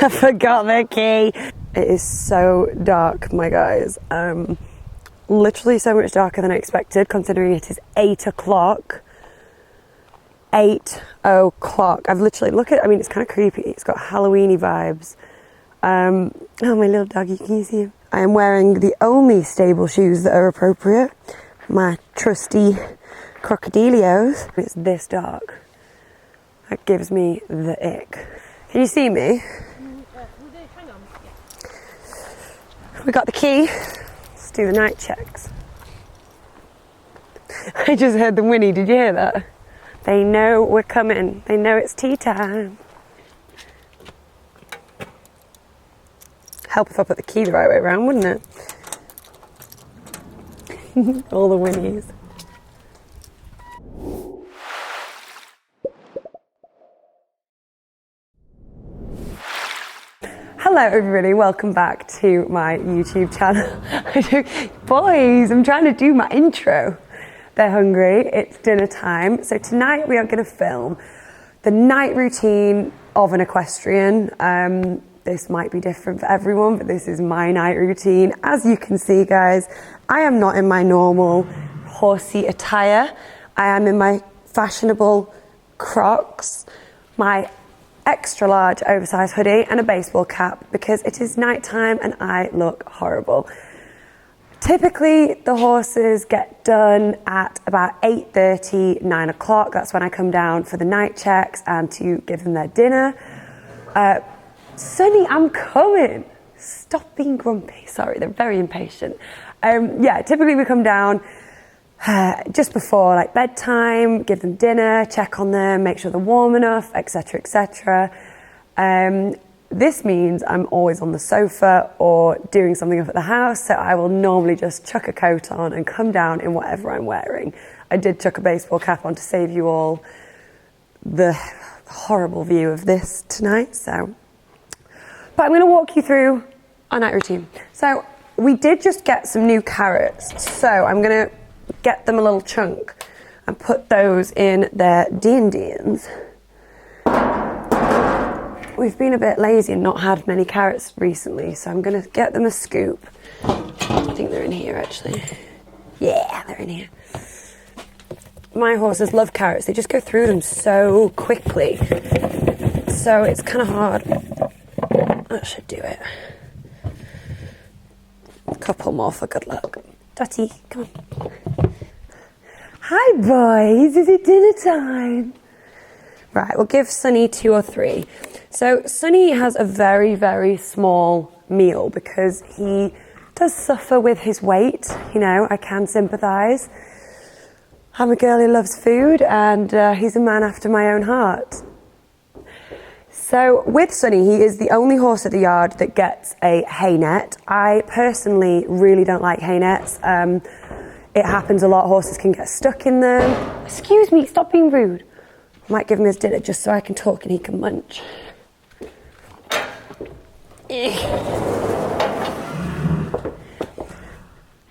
I forgot the key. It is so dark, my guys. Literally so much darker than I expected, considering it is 8 o'clock. 8 o'clock. I've literally, I mean, it's kind of creepy. It's got Halloween-y vibes. Oh, my little doggy, can you see him? I am wearing the only stable shoes that are appropriate. My trusty crocodilios. It's this dark. That gives me the ick. Can you see me? We got the key. Let's do the night checks. I just heard them whinny. Did you hear that? They know we're coming. They know it's tea time. Help if I put the key the right way around, wouldn't it? All the whinnies. Hello everybody, welcome back to my YouTube channel. Boys, I'm trying to do my intro. They're hungry, it's dinner time. So tonight we are going to film the night routine of an equestrian. This might be different for everyone, but this is my night routine. As you can see, guys, I am not in my normal horsey attire. I am in my fashionable Crocs, my extra large oversized hoodie and a baseball cap because it is nighttime and I look horrible. Typically the horses get done at about 8:30, 9 o'clock. That's when I come down for the night checks and to give them their dinner. Sonny, I'm coming. Stop being grumpy. Sorry, they're very impatient. Yeah, typically we come down just before like bedtime, give them dinner, check on them, make sure they're warm enough, etc, etc. This means I'm always on the sofa or doing something up at the house, so I will normally just chuck a coat on and come down in whatever I'm wearing. I did chuck a baseball cap on to save you all the horrible view of this tonight, so. But I'm going to walk you through our night routine. So we did just get some new carrots, so I'm going to get them a little chunk and put those in their D&Ds. We've been a bit lazy and not had many carrots recently, so I'm going to get them a scoop. I think they're in here actually. Yeah, they're in here. My horses love carrots. They just go through them so quickly. So it's kind of hard. That should do it. A couple more for good luck. Dotty, come on. Hi boys, is it dinner time? Right, we'll give Sonny 2 or 3. So Sonny has a very, very small meal because he does suffer with his weight. You know, I can sympathise. I'm a girl who loves food and he's a man after my own heart. So with Sonny, he is the only horse at the yard that gets a hay net. I personally really don't like hay nets. It happens a lot, horses can get stuck in them. Excuse me, stop being rude. I might give him his dinner just so I can talk and he can munch.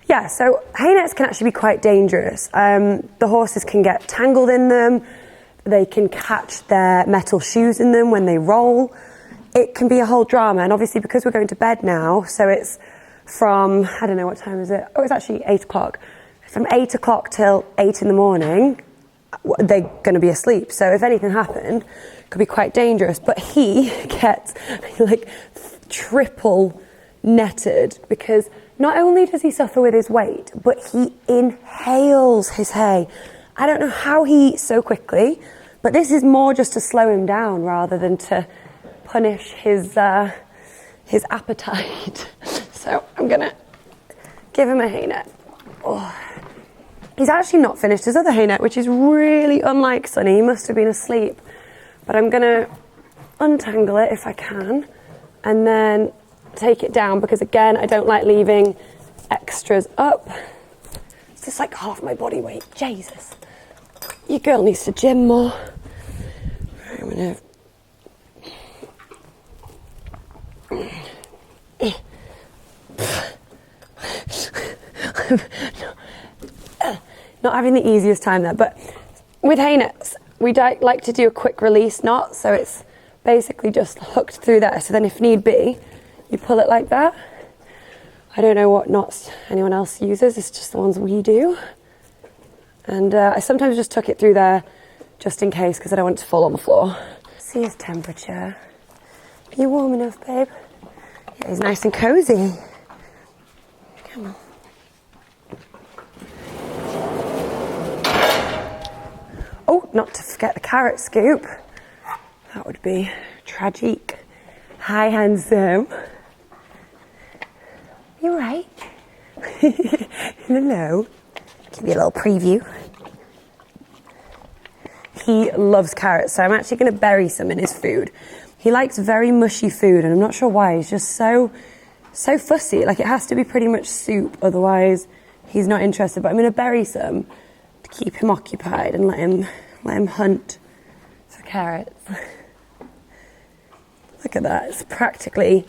Yeah, so hay nets can actually be quite dangerous. The horses can get tangled in them. They can catch their metal shoes in them when they roll. It can be a whole drama, and obviously because we're going to bed now, so it's from, I don't know, what time is it? Oh, it's actually 8 o'clock. From 8 o'clock till 8 in the morning, they're going to be asleep. So if anything happened, it could be quite dangerous. But he gets like triple netted because not only does he suffer with his weight, but he inhales his hay. I don't know how he eats so quickly, but this is more just to slow him down rather than to punish his appetite. So I'm gonna give him a hay net. Oh. He's actually not finished his other hay net, which is really unlike Sonny. He must have been asleep. But I'm gonna untangle it if I can, and then take it down because again, I don't like leaving extras up. It's just like half my body weight. Jesus. Your girl needs to gym more. Right, I'm gonna... Not having the easiest time there, but with hay nets, we like to do a quick release knot, so it's basically just hooked through there. So then if need be, you pull it like that. I don't know what knots anyone else uses, it's just the ones we do. And I sometimes just tuck it through there just in case, because I don't want it to fall on the floor. See his temperature. Are you warm enough, babe? Yeah, he's nice and cozy. Come on. Oh, not to forget the carrot scoop. That would be tragic. Hi, handsome. You right? Hello. Give you a little preview. He loves carrots, so I'm actually going to bury some in his food. He likes very mushy food, and I'm not sure why. He's just so fussy. Like, it has to be pretty much soup, otherwise he's not interested. But I'm going to bury some to keep him occupied and let him hunt for carrots. Look at that. It's practically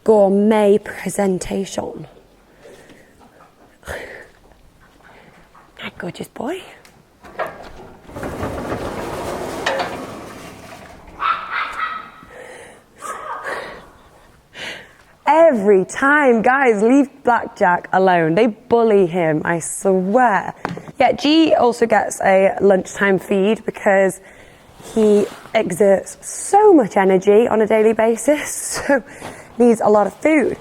gourmet presentation. That gorgeous boy. Every time, guys, leave Blackjack alone. They bully him, I swear. Yeah, G also gets a lunchtime feed because he exerts so much energy on a daily basis, so needs a lot of food.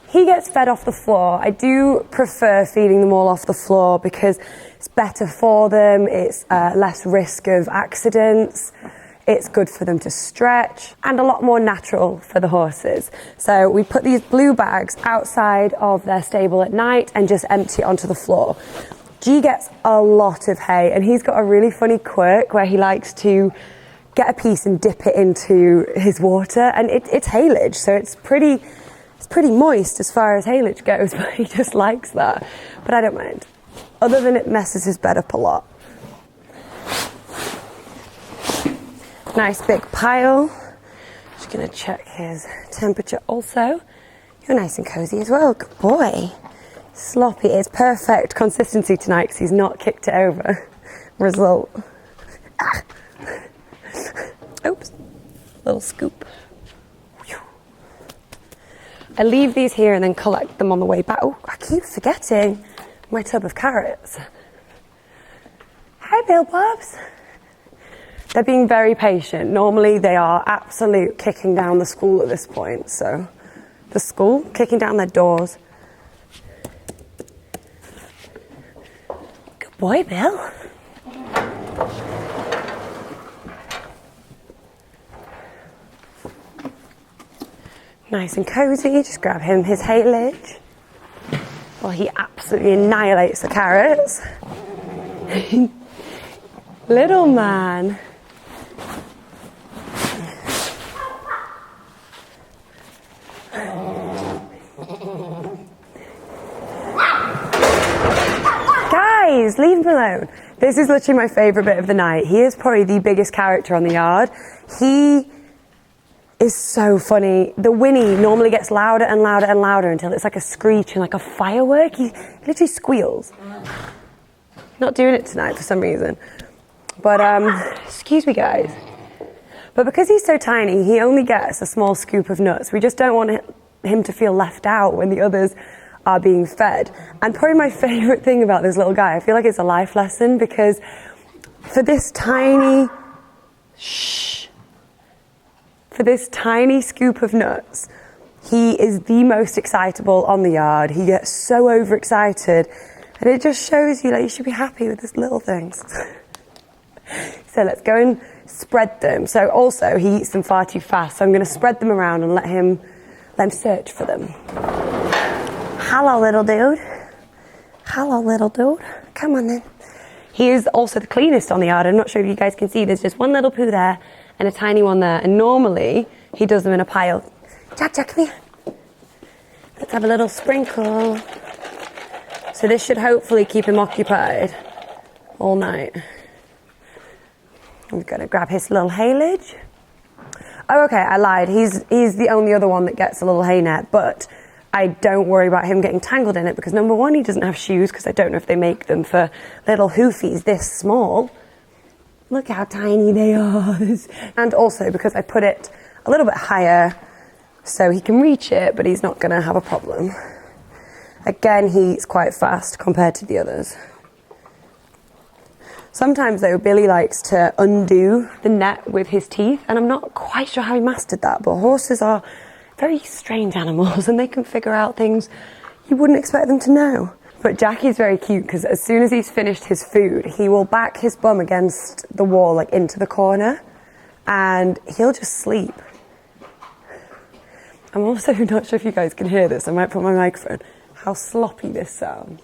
He gets fed off the floor. I do prefer feeding them all off the floor because it's better for them, it's less risk of accidents, it's good for them to stretch, and a lot more natural for the horses. So we put these blue bags outside of their stable at night and just empty it onto the floor. G gets a lot of hay, and he's got a really funny quirk where he likes to get a piece and dip it into his water, and it's haylage, so it's pretty moist as far as haylage goes, but he just likes that. But I don't mind. Other than it messes his bed up a lot. Nice big pile. Just gonna check his temperature also. You're nice and cozy as well, good boy. Sloppy, it's perfect consistency tonight because he's not kicked it over. Result. Ah. Oops, little scoop. I leave these here and then collect them on the way back. Oh, I keep forgetting my tub of carrots. Hi, Bill Bobs. They're being very patient. Normally they are absolute kicking down the school at this point. So the school, kicking down their doors. Good boy, Bill. Nice and cozy, just grab him his haylage while he absolutely annihilates the carrots. Little man. Guys, leave him alone. This is literally my favourite bit of the night. He is probably the biggest character on the yard. He is so funny. The whinny normally gets louder and louder and louder until it's like a screech and like a firework. He literally squeals. Not doing it tonight for some reason. But, excuse me guys. But because he's so tiny, he only gets a small scoop of nuts. We just don't want him to feel left out when the others are being fed. And probably my favourite thing about this little guy, I feel like it's a life lesson because for this tiny, for this tiny scoop of nuts, he is the most excitable on the yard. He gets so overexcited, and it just shows you that you should be happy with these little things. So let's go and spread them. So also, he eats them far too fast, so I'm going to spread them around and let him search for them. Hello, little dude. Hello, little dude. Come on then. He is also the cleanest on the yard. I'm not sure if you guys can see, there's just one little poo there and a tiny one there, and normally he does them in a pile. Jack, come here. Let's have a little sprinkle. So this should hopefully keep him occupied all night. We've got to grab his little haylage. Oh, okay, I lied. He's the only other one that gets a little hay net, but I don't worry about him getting tangled in it because number one, he doesn't have shoes because I don't know if they make them for little hoofies this small. Look how tiny they are. And also because I put it a little bit higher so he can reach it, but he's not going to have a problem. Again, he's quite fast compared to the others. Sometimes though, Billy likes to undo the net with his teeth, and I'm not quite sure how he mastered that, but horses are very strange animals and they can figure out things you wouldn't expect them to know. But Jackie's very cute because as soon as he's finished his food, he will back his bum against the wall, like into the corner, and he'll just sleep. I'm also not sure if you guys can hear this. I might put my microphone. How sloppy this sounds.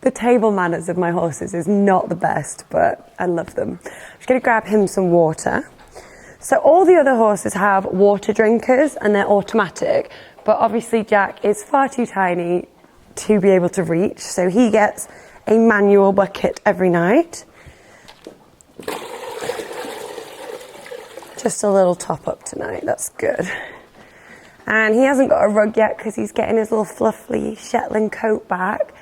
The table manners of my horses is not the best, but I love them. I'm just going to grab him some water. So all the other horses have water drinkers and they're automatic, but obviously Jack is far too tiny to be able to reach, so he gets a manual bucket every night. Just a little top up tonight, that's good. And he hasn't got a rug yet because he's getting his little fluffy Shetland coat back,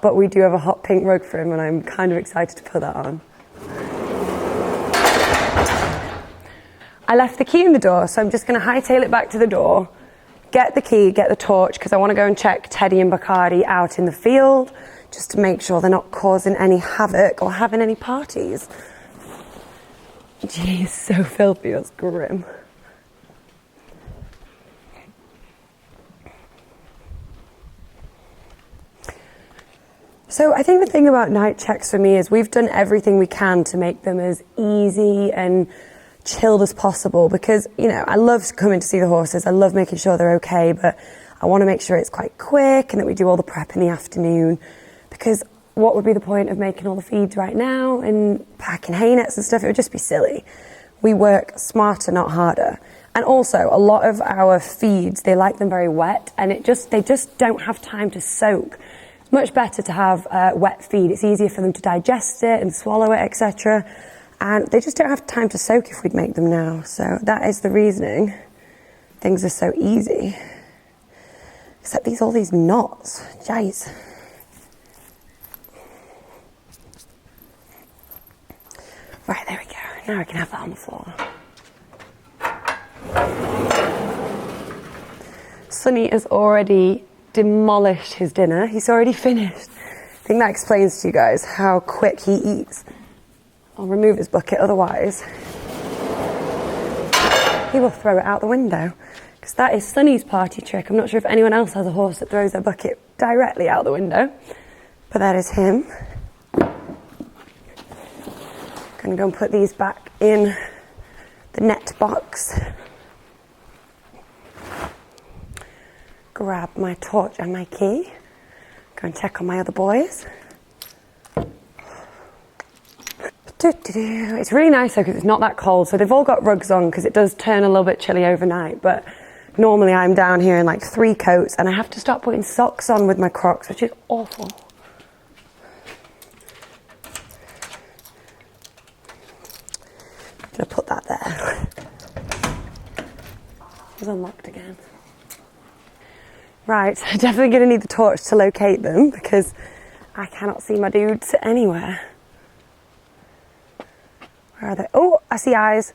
but we do have a hot pink rug for him and I'm kind of excited to put that on. I left the key in the door, so I'm just going to hightail it back to the door, get the key, get the torch, because I want to go and check Teddy and Bacardi out in the field, just to make sure they're not causing any havoc or having any parties. Jeez, so filthy, that's grim. So I think the thing about night checks for me is we've done everything we can to make them as easy and chilled as possible, because, you know, I love coming to see the horses, I love making sure they're okay, but I want to make sure it's quite quick and that we do all the prep in the afternoon, because what would be the point of making all the feeds right now and packing hay nets and stuff? It would just be silly. We work smarter, not harder. And also a lot of our feeds, they like them very wet, and they just don't have time to soak. It's much better to have a wet feed. It's easier for them to digest it and swallow it, etc. And they just don't have time to soak if we'd make them now. So that is the reasoning things are so easy. Except all these knots. Jeez. Right, there we go. Now I can have that on the floor. Sonny has already demolished his dinner. He's already finished. I think that explains to you guys how quick he eats. I'll remove his bucket, otherwise he will throw it out the window. Because that is Sonny's party trick. I'm not sure if anyone else has a horse that throws their bucket directly out the window, but that is him. Gonna go and put these back in the net box. Grab my torch and my key. Go and check on my other boys. It's really nice though because it's not that cold, so they've all got rugs on because it does turn a little bit chilly overnight, but normally I'm down here in like 3 coats and I have to start putting socks on with my Crocs, which is awful. I'm gonna put that there. It's unlocked again. Right, definitely gonna need the torch to locate them because I cannot see my dudes anywhere. Where are they? Oh, I see eyes.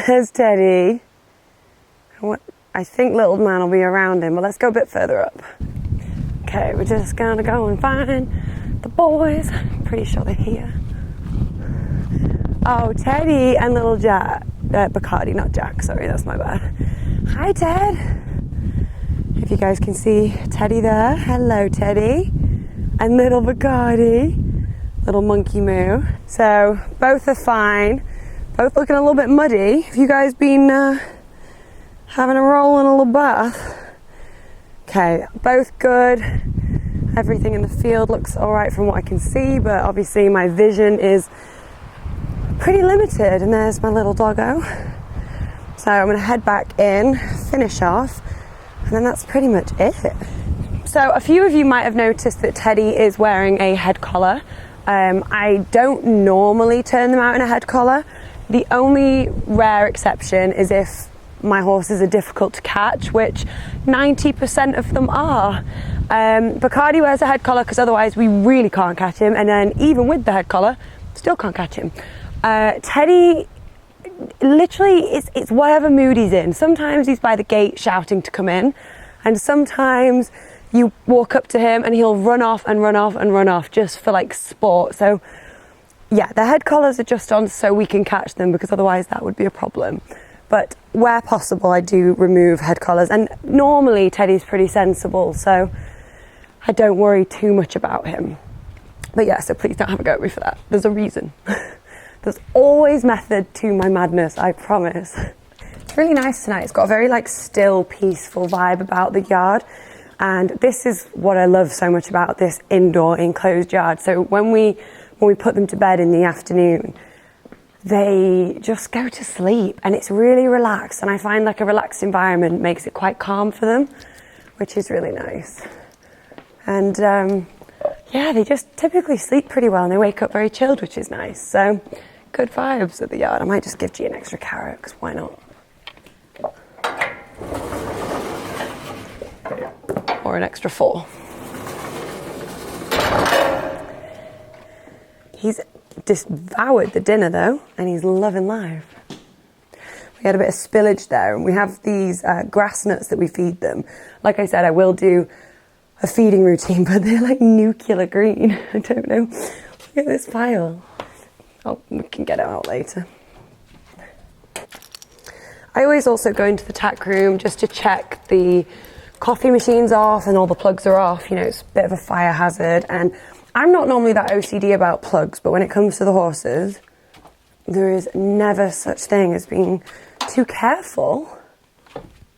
There's Teddy. I think little man will be around him, but let's go a bit further up. Okay, we're just gonna go and find the boys. I'm pretty sure they're here. Oh, Teddy and little Jack. Bacardi, not Jack, sorry, that's my bad. Hi, Ted. If you guys can see Teddy there. Hello, Teddy. And little Bacardi. Little monkey moo. So both are fine. Both looking a little bit muddy. Have you guys been having a roll in a little bath? Okay, both good. Everything in the field looks all right from what I can see, but obviously my vision is pretty limited. And there's my little doggo. So I'm gonna head back in, finish off, and then that's pretty much it. So a few of you might have noticed that Teddy is wearing a head collar. I don't normally turn them out in a head collar. The only rare exception is if my horses are difficult to catch, which 90% of them are. Bacardi wears a head collar because otherwise we really can't catch him, and then even with the head collar, still can't catch him. Teddy, literally, it's whatever mood he's in. Sometimes he's by the gate shouting to come in, and sometimes you walk up to him and he'll run off and run off and run off just for like sport. So yeah, the head collars are just on so we can catch them, because otherwise that would be a problem. But where possible, I do remove head collars, and normally Teddy's pretty sensible, so I don't worry too much about him. But yeah, so please don't have a go at me for that. There's a reason. There's always method to my madness, I promise. It's really nice tonight. It's got a very like still, peaceful vibe about the yard. And this is what I love so much about this indoor enclosed yard. So when we put them to bed in the afternoon, they just go to sleep, and it's really relaxed. And I find like a relaxed environment makes it quite calm for them, which is really nice. And yeah, they just typically sleep pretty well, and they wake up very chilled, which is nice. So good vibes at the yard. I might just give G an extra carrot, because why not? Or an extra 4. He's devoured the dinner though, and he's loving life. We had a bit of spillage there, and we have these grass nuts that we feed them. Like I said, I will do a feeding routine, but they're like nuclear green. I don't know. Look at this pile. Oh, we can get it out later. I always also go into the tack room just to check the coffee machine's off and all the plugs are off. You know, it's a bit of a fire hazard, and I'm not normally that OCD about plugs, but when it comes to the horses, there is never such thing as being too careful.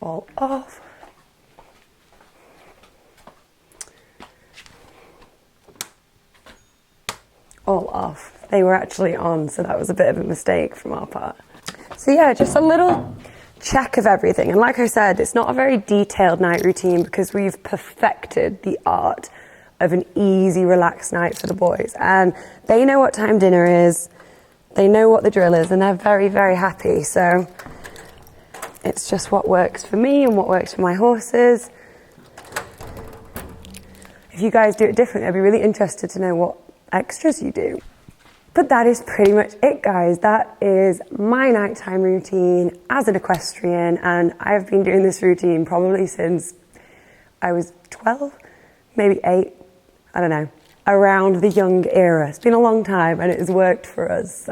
All off. All off. They were actually on, so that was a bit of a mistake from our part. So yeah, just a little check of everything. And like I said, it's not a very detailed night routine because we've perfected the art of an easy, relaxed night for the boys. And they know what time dinner is, they know what the drill is, and they're very, very happy. So it's just what works for me and what works for my horses. If you guys do it differently, I'd be really interested to know what extras you do. But that is pretty much it, guys. That is my nighttime routine as an equestrian, and I've been doing this routine probably since I was 12, maybe 8, I don't know, around the young era. It's been a long time and it has worked for us.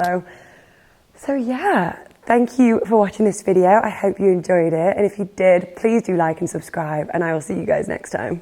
So yeah, thank you for watching this video. I hope you enjoyed it, and if you did, please do like and subscribe, and I will see you guys next time.